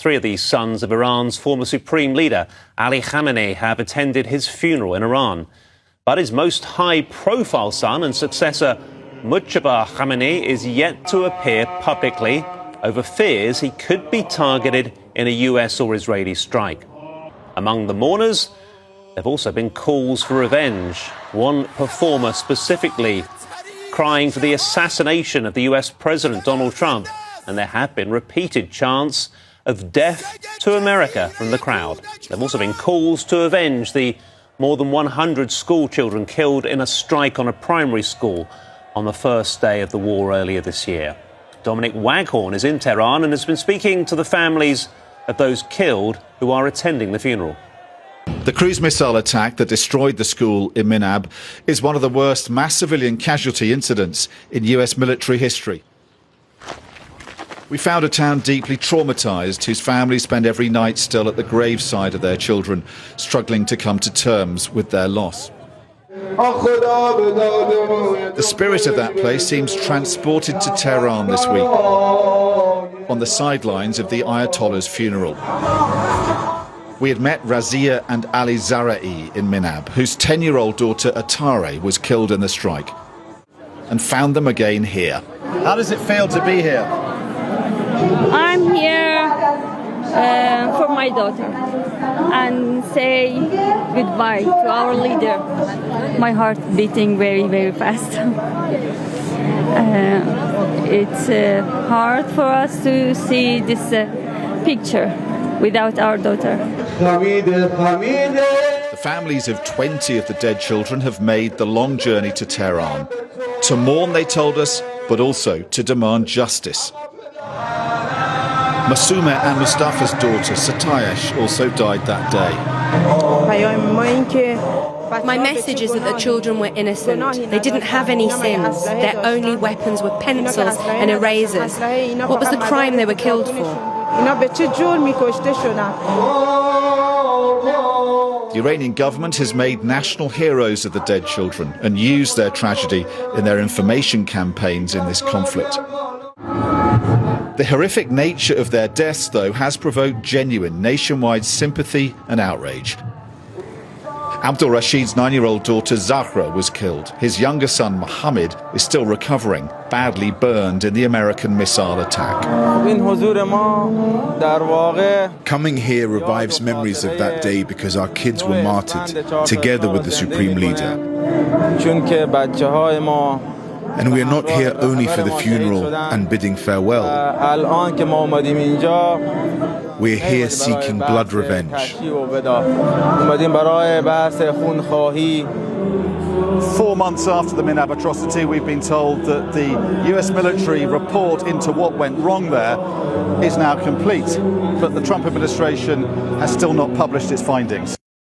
Three of these sons of Iran's former supreme leader, Ali Khamenei, have attended his funeral in Iran. But his most high-profile son and successor, Mujtaba Khamenei, is yet to appear publicly over fears he could be targeted in a US or Israeli strike. Among the mourners, there have also been calls for revenge. One performer specifically crying for the assassination of the US President Donald Trump, and there have been repeated chants of death to America from the crowd. There have also been calls to avenge the more than 100 school children killed in a strike on a primary school on the first day of the war earlier this year. Dominic Waghorn is in Tehran and has been speaking to the families of those killed who are attending the funeral. The cruise missile attack that destroyed the school in Minab is one of the worst mass civilian casualty incidents in US military history. We found a town deeply traumatised, whose families spend every night still at the graveside of their children, struggling to come to terms with their loss. The spirit of that place seems transported to Tehran this week, on the sidelines of the Ayatollah's funeral. We had met Razia and Ali Zara'i in Minab, whose 10-year-old daughter Atare was killed in the strike, and found them again here. How does it feel to be here? I'm here for my daughter and say goodbye to our leader. My heart beating very, very fast. It's hard for us to see this picture without our daughter. The families of 20 of the dead children have made the long journey to Tehran. To mourn, they told us, but also to demand justice. Masuma and Mustafa's daughter, Satayesh, also died that day. My message is that the children were innocent. They didn't have any sins. Their only weapons were pencils and erasers. What was the crime they were killed for? The Iranian government has made national heroes of the dead children and used their tragedy in their information campaigns in this conflict. The horrific nature of their deaths, though, has provoked genuine nationwide sympathy and outrage. Abdul Rashid's 9-year-old daughter Zahra was killed. His younger son Mohammed is still recovering, badly burned in the American missile attack. Coming here revives memories of that day because our kids were martyred together with the Supreme Leader. And we are not here only for the funeral and bidding farewell. We're here seeking blood revenge. 4 months after the Minab atrocity, we've been told that the US military report into what went wrong there is now complete. But the Trump administration has still not published its findings.